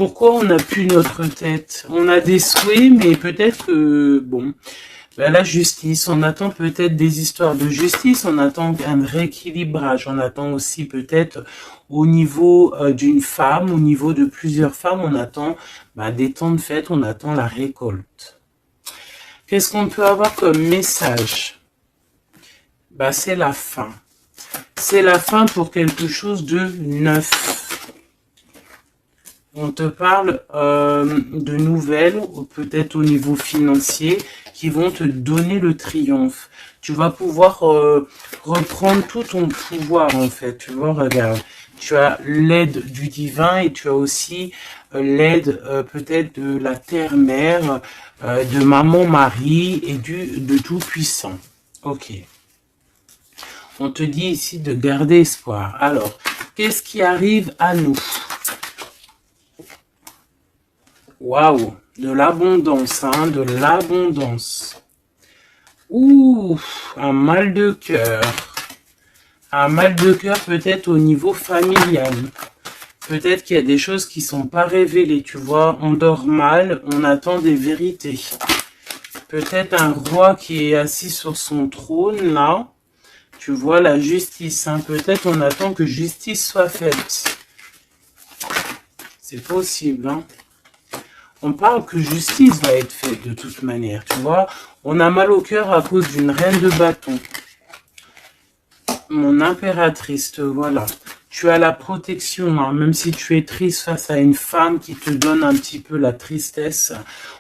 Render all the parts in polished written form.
Pourquoi on n'a plus notre tête? On a des souhaits, mais peut-être que, bon, ben, la justice, on attend peut-être des histoires de justice, on attend un rééquilibrage, on attend aussi peut-être au niveau d'une femme, au niveau de plusieurs femmes, on attend ben, des temps de fête, on attend la récolte. Qu'est-ce qu'on peut avoir comme message? Ben, c'est la fin. C'est la fin pour quelque chose de neuf. On te parle de nouvelles, peut-être au niveau financier, qui vont te donner le triomphe. Tu vas pouvoir reprendre tout ton pouvoir, en fait. Tu vois, regarde. Tu as l'aide du divin et tu as aussi l'aide peut-être de la terre-mère, de maman Marie et de Tout-Puissant. Ok. On te dit ici de garder espoir. Alors, qu'est-ce qui arrive à nous? Waouh, de l'abondance, hein, de l'abondance. Ouh, un mal de cœur. Un mal de cœur peut-être au niveau familial. Peut-être qu'il y a des choses qui ne sont pas révélées, tu vois. On dort mal, on attend des vérités. Peut-être un roi qui est assis sur son trône, là. Tu vois la justice, hein. Peut-être on attend que justice soit faite. C'est possible, hein. On parle que justice va être faite de toute manière, tu vois. On a mal au cœur à cause d'une reine de bâton. Mon impératrice, voilà. Tu as la protection, hein, même si tu es triste face à une femme qui te donne un petit peu la tristesse.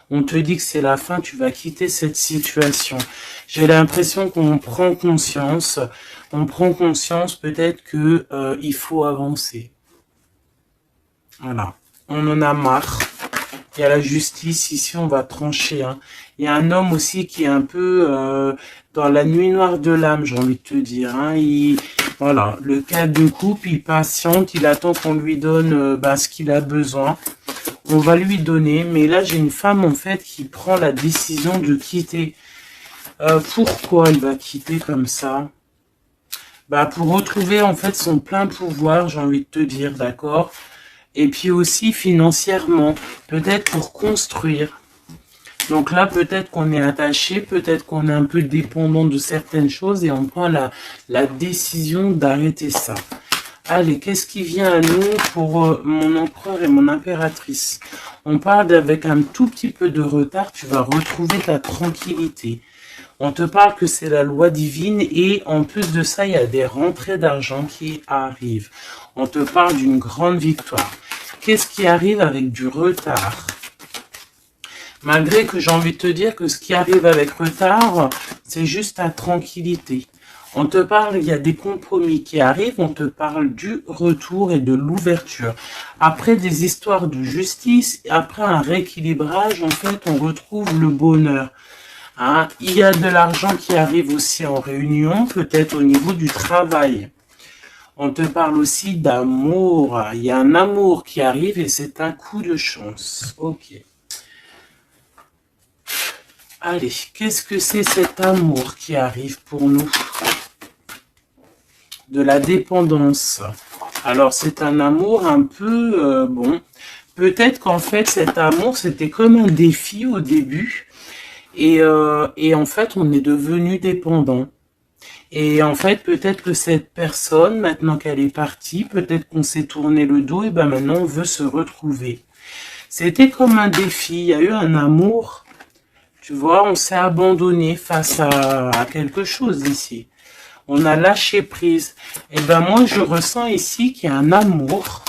On te dit que c'est la fin, tu vas quitter cette situation. J'ai l'impression qu'on prend conscience. On prend conscience peut-être que il faut avancer. Voilà. On en a marre. Il y a la justice, ici on va trancher. Hein. Il y a un homme aussi qui est un peu dans la nuit noire de l'âme, j'ai envie de te dire. Hein. Voilà, le cas de couple, il patiente, il attend qu'on lui donne ce qu'il a besoin. On va lui donner, mais là j'ai une femme en fait qui prend la décision de quitter. Pourquoi il va quitter comme ça? Pour retrouver en fait son plein pouvoir, j'ai envie de te dire, d'accord? Et puis aussi financièrement, peut-être pour construire. Donc là, peut-être qu'on est attaché, peut-être qu'on est un peu dépendant de certaines choses et on prend la décision d'arrêter ça. Allez, qu'est-ce qui vient à nous pour mon empereur et mon impératrice? On parle avec un tout petit peu de retard, tu vas retrouver ta tranquillité. On te parle que c'est la loi divine et en plus de ça, il y a des rentrées d'argent qui arrivent. On te parle d'une grande victoire. Qu'est-ce qui arrive avec du retard? Malgré que j'ai envie de te dire que ce qui arrive avec retard, c'est juste ta tranquillité. On te parle, il y a des compromis qui arrivent, on te parle du retour et de l'ouverture. Après des histoires de justice, après un rééquilibrage, en fait, on retrouve le bonheur. Hein, il y a de l'argent qui arrive aussi en réunion, peut-être au niveau du travail. On te parle aussi d'amour. Il y a un amour qui arrive et c'est un coup de chance. Ok. Allez, qu'est-ce que c'est cet amour qui arrive pour nous? De la dépendance. Alors, c'est un amour un peu... bon, peut-être qu'en fait, cet amour, c'était comme un défi au début. Et en fait, on est devenu dépendant. Et en fait, peut-être que cette personne, maintenant qu'elle est partie, peut-être qu'on s'est tourné le dos, et maintenant on veut se retrouver. C'était comme un défi, il y a eu un amour, tu vois, on s'est abandonné face à quelque chose ici. On a lâché prise. Et moi, je ressens ici qu'il y a un amour.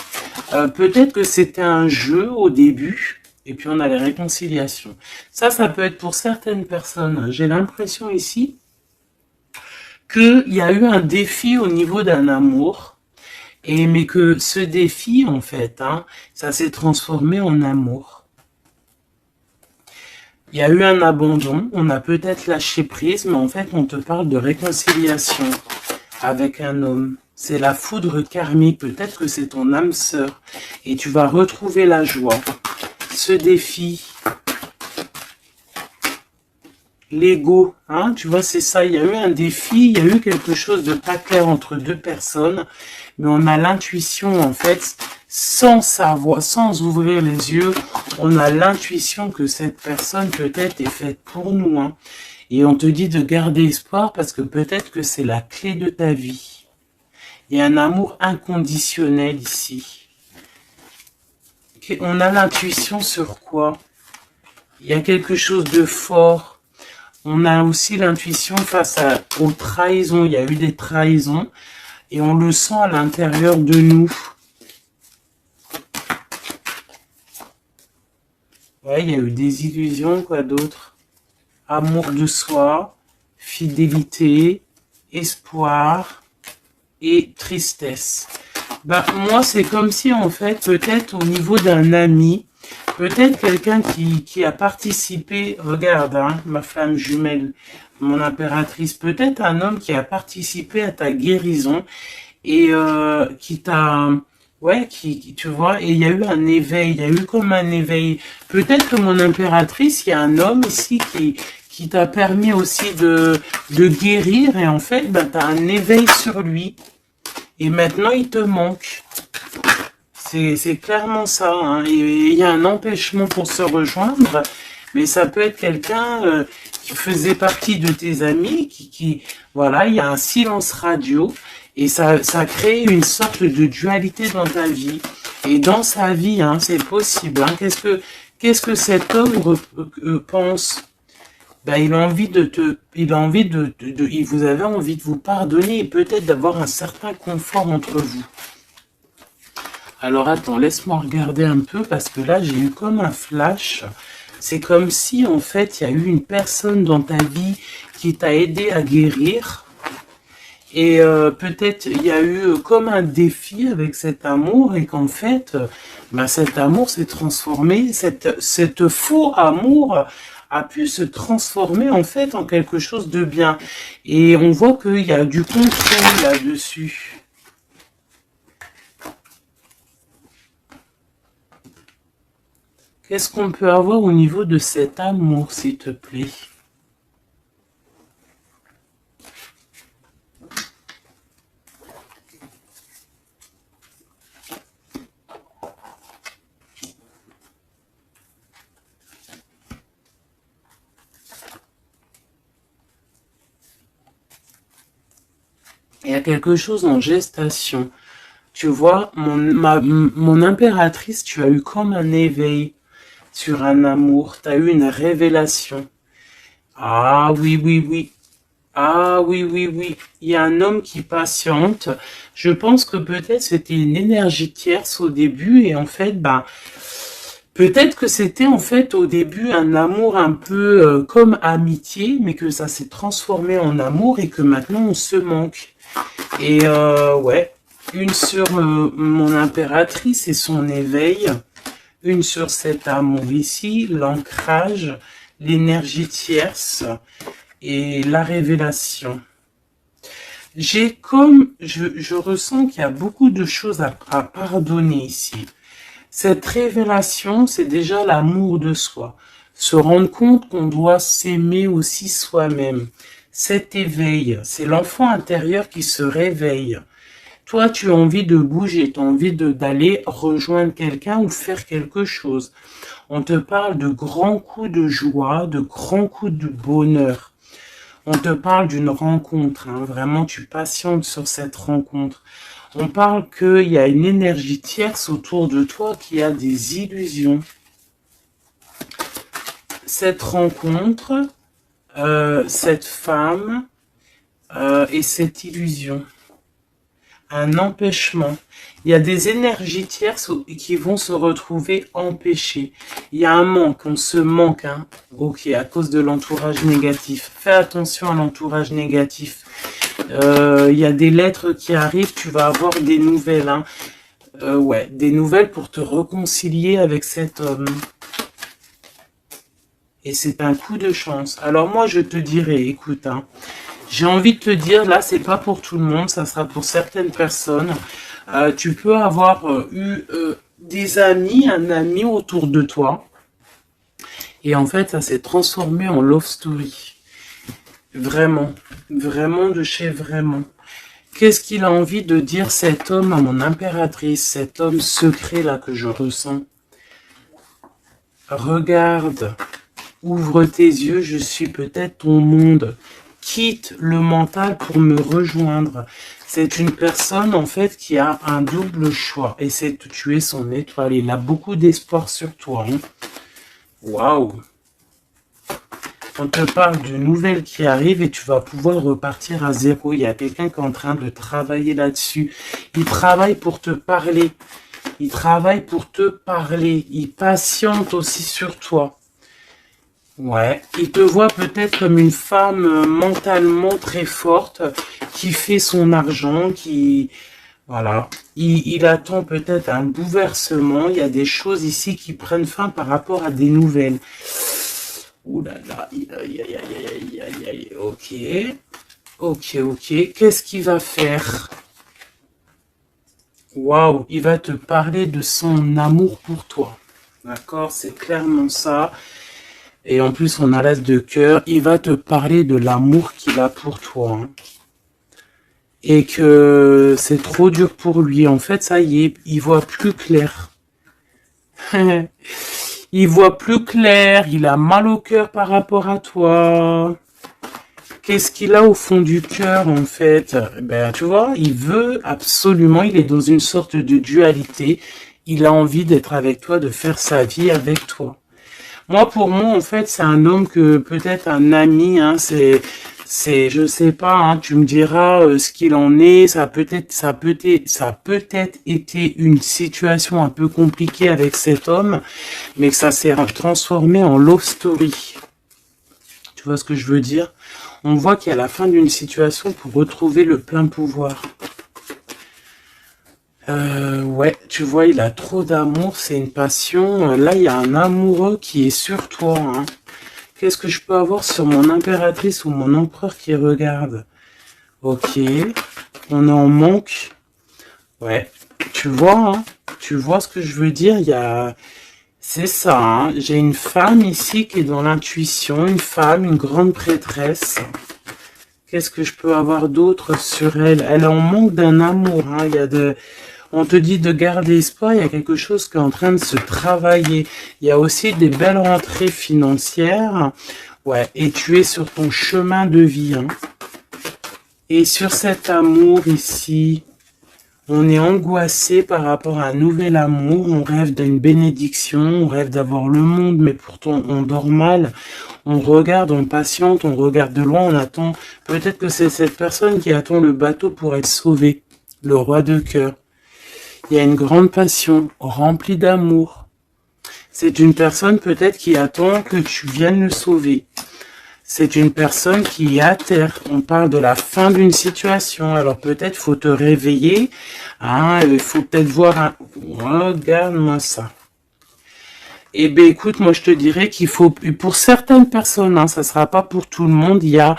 Peut-être que c'était un jeu au début. Et puis on a les réconciliations. Ça peut être pour certaines personnes. J'ai l'impression ici qu'il y a eu un défi au niveau d'un amour. Mais que ce défi, en fait, ça s'est transformé en amour. Il y a eu un abandon. On a peut-être lâché prise. Mais en fait, on te parle de réconciliation avec un homme. C'est la foudre karmique. Peut-être que c'est ton âme sœur. Et tu vas retrouver la joie. Ce défi, l'ego, tu vois, c'est ça, il y a eu un défi, il y a eu quelque chose de pas clair entre deux personnes, mais on a l'intuition, en fait, sans savoir, sans ouvrir les yeux, on a l'intuition que cette personne peut-être est faite pour nous, hein. Et on te dit de garder espoir parce que peut-être que c'est la clé de ta vie. Il y a un amour inconditionnel ici. On a l'intuition sur quoi? Il y a quelque chose de fort. On a aussi l'intuition face aux trahisons. Il y a eu des trahisons et on le sent à l'intérieur de nous. Ouais, il y a eu des illusions, quoi d'autre? Amour de soi, fidélité, espoir et tristesse. Ben, moi, c'est comme si, en fait, peut-être au niveau d'un ami, peut-être quelqu'un qui a participé, regarde, hein, ma flamme jumelle, mon impératrice, peut-être un homme qui a participé à ta guérison et qui t'a... Ouais, tu vois, et il y a eu un éveil, il y a eu comme un éveil. Peut-être que mon impératrice, il y a un homme ici qui t'a permis aussi de guérir, et en fait, ben, tu as un éveil sur lui. Et maintenant, il te manque. C'est clairement ça, hein. Et il y a un empêchement pour se rejoindre, mais ça peut être quelqu'un qui faisait partie de tes amis, voilà, il y a un silence radio, et ça crée une sorte de dualité dans ta vie. Et dans sa vie, hein, c'est possible. Hein. Qu'est-ce que cet homme pense? Ben, il a envie vous avez envie de vous pardonner et peut-être d'avoir un certain confort entre vous. Alors attends, laisse-moi regarder un peu parce que là j'ai eu comme un flash. C'est comme si en fait il y a eu une personne dans ta vie qui t'a aidé à guérir. Et peut-être il y a eu comme un défi avec cet amour et qu'en fait ben, cet amour s'est transformé, cette faux amour a pu se transformer en fait en quelque chose de bien. Et on voit qu'il y a du contrôle là-dessus. Qu'est-ce qu'on peut avoir au niveau de cet amour, s'il te plaît? Il y a quelque chose en gestation. Tu vois, mon impératrice, tu as eu comme un éveil sur un amour. Tu as eu une révélation. Ah oui, oui, oui. Ah oui, oui, oui. Il y a un homme qui patiente. Je pense que peut-être c'était une énergie tierce au début et en fait, ben, peut-être que c'était en fait au début un amour un peu comme amitié, mais que ça s'est transformé en amour et que maintenant on se manque. Et ouais, une sur mon impératrice et son éveil, une sur cet amour ici, l'ancrage, l'énergie tierce et la révélation. Je ressens qu'il y a beaucoup de choses à pardonner ici. Cette révélation, c'est déjà l'amour de soi. Se rendre compte qu'on doit s'aimer aussi soi-même. Cet éveil, c'est l'enfant intérieur qui se réveille. Toi, tu as envie de bouger, tu as envie d'aller rejoindre quelqu'un ou faire quelque chose. On te parle de grands coups de joie, de grands coups de bonheur. On te parle d'une rencontre, hein. Vraiment, tu patientes sur cette rencontre. On parle qu'il y a une énergie tierce autour de toi qui a des illusions. Cette rencontre, cette femme et cette illusion. Un empêchement. Il y a des énergies tierces qui vont se retrouver empêchées. Il y a un manque, on se manque, hein. Ok, à cause de l'entourage négatif. Fais attention à l'entourage négatif. Il y a des lettres qui arrivent, tu vas avoir des nouvelles, hein. Ouais, des nouvelles pour te réconcilier avec cet homme. Et c'est un coup de chance. Alors moi, je te dirais, écoute, hein, j'ai envie de te dire, là, c'est pas pour tout le monde, ça sera pour certaines personnes. Tu peux avoir eu des amis, un ami autour de toi. Et en fait, ça s'est transformé en love story. Vraiment. Vraiment de chez vraiment. Qu'est-ce qu'il a envie de dire cet homme à mon impératrice, cet homme secret là que je ressens? Regarde, ouvre tes yeux, je suis peut-être ton monde. Quitte le mental pour me rejoindre. C'est une personne en fait qui a un double choix et c'est de tuer son étoile. Il a beaucoup d'espoir sur toi. Hein. Waouh! On te parle d'une nouvelle qui arrive et tu vas pouvoir repartir à zéro. Il y a quelqu'un qui est en train de travailler là-dessus. Il travaille pour te parler. Il travaille pour te parler. Il patiente aussi sur toi. Ouais, il te voit peut-être comme une femme mentalement très forte qui fait son argent, qui... Voilà. Il attend peut-être un bouleversement. Il y a des choses ici qui prennent fin par rapport à des nouvelles. Ouh là là, aïe, aïe, aïe, aïe, aïe, ok. Ok, ok. Qu'est-ce qu'il va faire? Waouh, il va te parler de son amour pour toi. D'accord, c'est clairement ça. Et en plus, on a l'as de cœur. Il va te parler de l'amour qu'il a pour toi. Hein. Et que c'est trop dur pour lui. En fait, ça y est, il voit plus clair. Il voit plus clair. Il a mal au cœur par rapport à toi. Qu'est-ce qu'il a au fond du cœur, en fait? Ben, tu vois, il veut absolument, il est dans une sorte de dualité. Il a envie d'être avec toi, de faire sa vie avec toi. Moi, pour moi, en fait, c'est un homme que peut-être un ami, hein, je sais pas, hein, tu me diras ce qu'il en est. Ça a peut-être été une situation un peu compliquée avec cet homme, mais que ça s'est transformé en love story. Tu vois ce que je veux dire? On voit qu'il y a la fin d'une situation pour retrouver le plein pouvoir. Ouais, tu vois, il a trop d'amour, c'est une passion. Là, il y a un amoureux qui est sur toi. Hein. Qu'est-ce que je peux avoir sur mon impératrice ou mon empereur qui regarde? Ok, on est en manque. Ouais, tu vois, hein, tu vois ce que je veux dire? Il y a... C'est ça, hein. J'ai une femme ici qui est dans l'intuition, une femme, une grande prêtresse. Qu'est-ce que je peux avoir d'autre sur elle? Elle est en manque d'un amour. Hein. Il y a de... On te dit de garder espoir, il y a quelque chose qui est en train de se travailler. Il y a aussi des belles rentrées financières. Ouais, et tu es sur ton chemin de vie. Hein. Et sur cet amour ici, on est angoissé par rapport à un nouvel amour. On rêve d'une bénédiction, on rêve d'avoir le monde, mais pourtant on dort mal. On regarde, on patiente, on regarde de loin, on attend. Peut-être que c'est cette personne qui attend le bateau pour être sauvée. Le roi de cœur. Il y a une grande passion, remplie d'amour. C'est une personne peut-être qui attend que tu viennes le sauver. C'est une personne qui est à terre. On parle de la fin d'une situation. Alors peut-être faut te réveiller. Hein, il faut peut-être voir un... Regarde-moi ça. Eh bien écoute, moi je te dirais qu'il faut... Pour certaines personnes, hein, ça ne sera pas pour tout le monde, il y a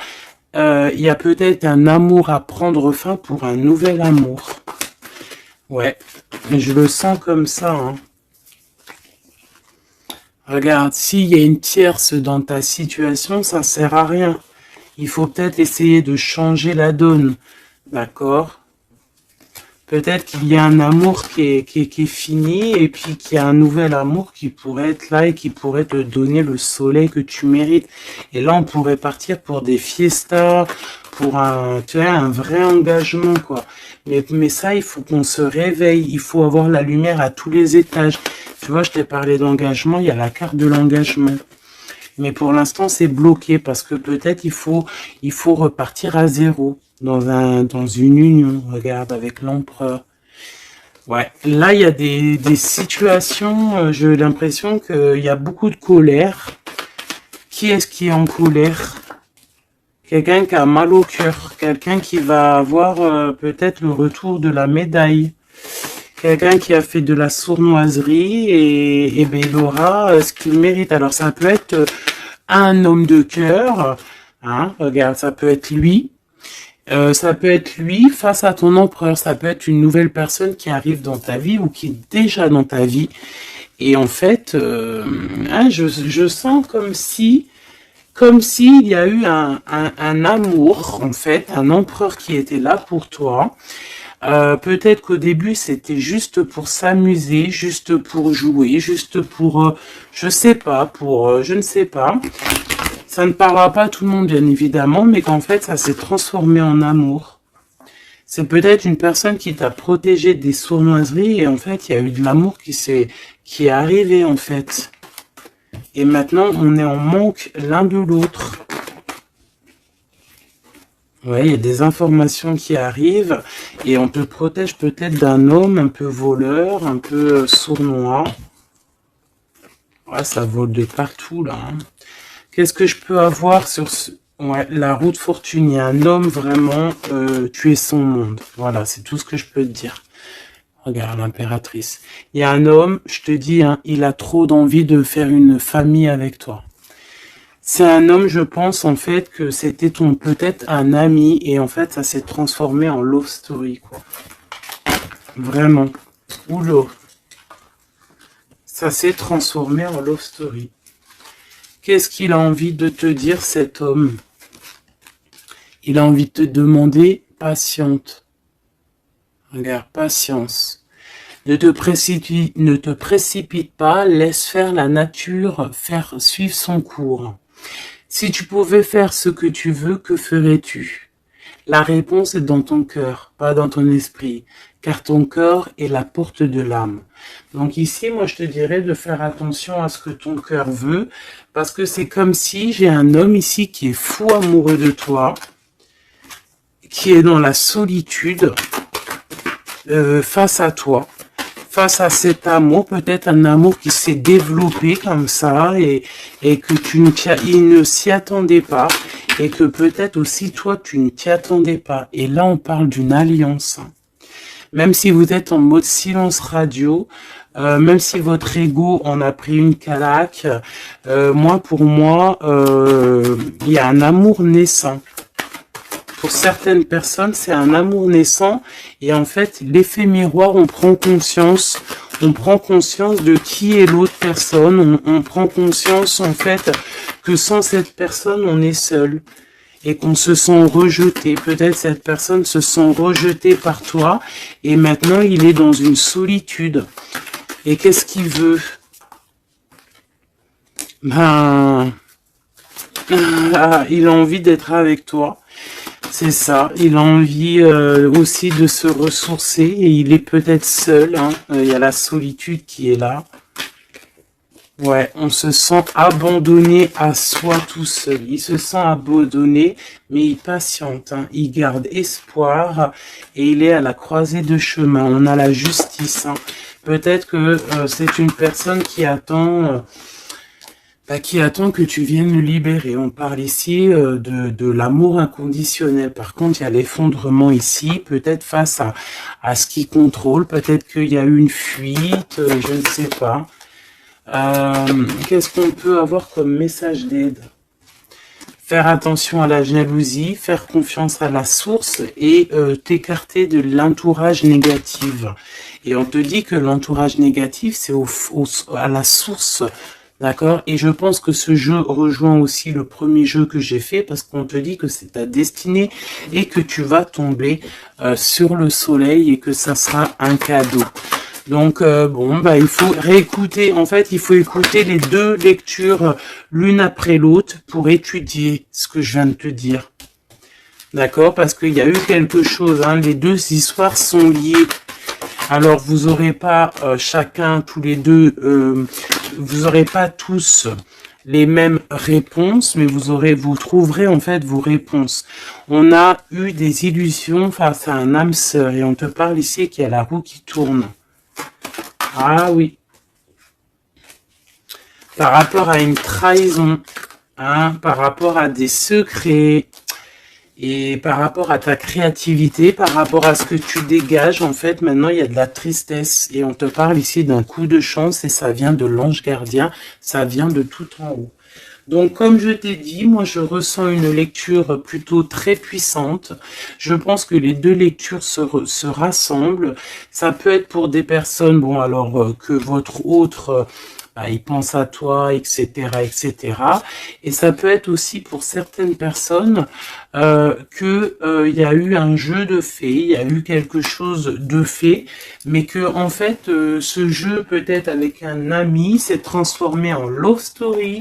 peut-être un amour à prendre fin pour un nouvel amour. Ouais, je le sens comme ça. Hein. Regarde, s'il y a une tierce dans ta situation, ça sert à rien. Il faut peut-être essayer de changer la donne. D'accord? Peut-être qu'il y a un amour qui est fini et puis qu'il y a un nouvel amour qui pourrait être là et qui pourrait te donner le soleil que tu mérites. Et là, on pourrait partir pour des fiestas, pour un vrai engagement, quoi. Mais ça, il faut qu'on se réveille. Il faut avoir la lumière à tous les étages. Tu vois, je t'ai parlé d'engagement. Il y a la carte de l'engagement. Mais pour l'instant, c'est bloqué parce que peut-être il faut repartir à zéro dans une union. Regarde, avec l'empereur. Ouais. Là, il y a des situations, j'ai l'impression qu'il y a beaucoup de colère. Qui est-ce qui est en colère? Quelqu'un qui a mal au cœur, quelqu'un qui va avoir peut-être le retour de la médaille, quelqu'un qui a fait de la sournoiserie et ben, il aura ce qu'il mérite. Alors ça peut être un homme de cœur, hein, regarde, ça peut être lui face à ton empereur, ça peut être une nouvelle personne qui arrive dans ta vie ou qui est déjà dans ta vie. Et en fait, hein, je sens comme comme s'il y a eu un amour, en fait, un empereur qui était là pour toi. Peut-être qu'au début, c'était juste pour s'amuser, juste pour jouer, juste pour, je sais pas, pour, je ne sais pas. Ça ne parlera pas à tout le monde, bien évidemment, mais qu'en fait, ça s'est transformé en amour. C'est peut-être une personne qui t'a protégé des sournoiseries et en fait, il y a eu de l'amour qui est arrivé, en fait. Et maintenant, on est en manque l'un de l'autre. Ouais, il y a des informations qui arrivent et on te protège peut-être d'un homme un peu voleur, un peu sournois. Ouais, ça vole de partout, là. Hein. Qu'est-ce que je peux avoir sur ouais, la route fortune? Il y a un homme vraiment, tu es son monde. Voilà, c'est tout ce que je peux te dire. Regarde l'impératrice. Il y a un homme, je te dis, hein, il a trop d'envie de faire une famille avec toi. C'est un homme, je pense, en fait, que c'était ton peut-être un ami, et en fait, ça s'est transformé en love story, quoi. Vraiment. Oula. Ça s'est transformé en love story. Qu'est-ce qu'il a envie de te dire, cet homme? Il a envie de te demander patiente. Regarde, patience. Ne te précipite pas, laisse faire la nature, faire suivre son cours. Si tu pouvais faire ce que tu veux, que ferais-tu? La réponse est dans ton cœur, pas dans ton esprit, car ton cœur est la porte de l'âme. Donc ici, moi, je te dirais de faire attention à ce que ton cœur veut, parce que c'est comme si j'ai un homme ici qui est fou amoureux de toi, qui est dans la solitude face à toi, face à cet amour, peut-être un amour qui s'est développé comme ça et que il ne s'y attendait pas et que peut-être aussi toi tu ne t'y attendais pas. Et là on parle d'une alliance. Même si vous êtes en mode silence radio, même si votre ego en a pris une calaque, pour moi, il y a un amour naissant. Pour certaines personnes, c'est un amour naissant et en fait, l'effet miroir, on prend conscience de qui est l'autre personne, on prend conscience en fait que sans cette personne, on est seul et qu'on se sent rejeté. Peut-être cette personne se sent rejetée par toi et maintenant, il est dans une solitude. Et qu'est-ce qu'il veut? Ben, il a envie d'être avec toi. C'est ça, il a envie aussi de se ressourcer et il est peut-être seul, hein. Il y a la solitude qui est là. Ouais, on se sent abandonné à soi tout seul. Il se sent abandonné, mais il patiente, hein. Il garde espoir et il est à la croisée de chemin. On a la justice. Hein. Peut-être que c'est une personne qui attend... que tu viennes le libérer. On parle ici de l'amour inconditionnel. Par contre, il y a l'effondrement ici, peut-être face à ce qui contrôle. Peut-être qu'il y a eu une fuite, je ne sais pas. Qu'est-ce qu'on peut avoir comme message d'aide? Faire attention à la jalousie, faire confiance à la source et t'écarter de l'entourage négatif. Et on te dit que l'entourage négatif, c'est à la source. D'accord? Et je pense que ce jeu rejoint aussi le premier jeu que j'ai fait parce qu'on te dit que c'est ta destinée et que tu vas tomber sur le soleil et que ça sera un cadeau. Donc, il faut réécouter. En fait, il faut écouter les deux lectures l'une après l'autre pour étudier ce que je viens de te dire. D'accord? Parce qu'il y a eu quelque chose. Hein, les deux histoires sont liées. Alors, vous n'aurez pas chacun, tous les deux... vous n'aurez pas tous les mêmes réponses, mais vous trouverez en fait vos réponses. On a eu des illusions face à un âme sœur et on te parle ici qu'il y a la roue qui tourne. Ah oui. Par rapport à une trahison, hein, par rapport à des secrets, et par rapport à ta créativité, par rapport à ce que tu dégages, en fait, maintenant, il y a de la tristesse. Et on te parle ici d'un coup de chance et ça vient de l'ange gardien, ça vient de tout en haut. Donc, comme je t'ai dit, moi, je ressens une lecture plutôt très puissante. Je pense que les deux lectures se rassemblent. Ça peut être pour des personnes, que votre autre bah, il pense à toi, etc., etc. Et ça peut être aussi pour certaines personnes que il y a eu un jeu de fait, il y a eu quelque chose de fait, mais que en fait ce jeu peut-être avec un ami s'est transformé en love story,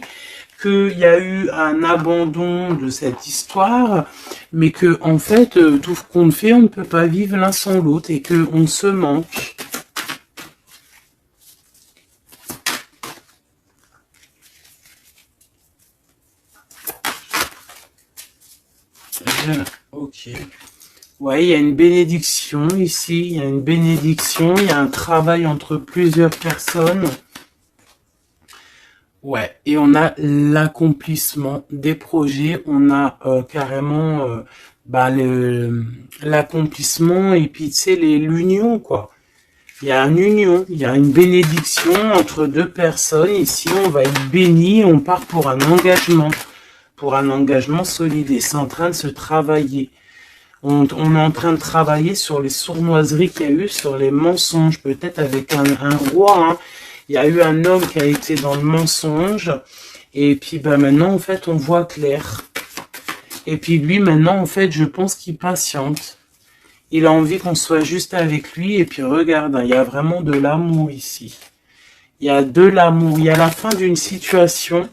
qu'il y a eu un abandon de cette histoire, mais que en fait tout ce qu'on fait, on ne peut pas vivre l'un sans l'autre et que on se manque. Ok. Ouais, il y a une bénédiction ici, il y a une bénédiction, il y a un travail entre plusieurs personnes. Ouais, et on a l'accomplissement des projets, on a carrément bah, l'accomplissement et puis tu sais l'union quoi. Il y a une union, il y a une bénédiction entre deux personnes. Ici, on va être béni, on part pour un engagement solide et c'est en train de se travailler. On est en train de travailler sur les sournoiseries qu'il y a eu, sur les mensonges, peut-être avec un roi. Hein. Il y a eu un homme qui a été dans le mensonge. Et puis bah, maintenant, en fait, on voit clair. Et puis lui, maintenant, en fait, je pense qu'il patiente. Il a envie qu'on soit juste avec lui. Et puis regarde, hein, il y a vraiment de l'amour ici. Il y a de l'amour. Il y a la fin d'une situation.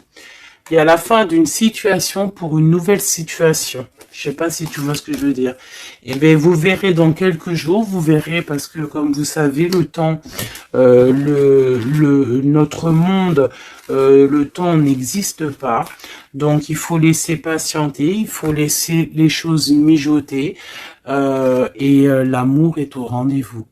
Il y a la fin d'une situation pour une nouvelle situation. Je sais pas si tu vois ce que je veux dire. Et bien, vous verrez dans quelques jours, vous verrez, parce que comme vous savez, le temps, notre monde, le temps n'existe pas. Donc, il faut laisser patienter, il faut laisser les choses mijoter, et l'amour est au rendez-vous.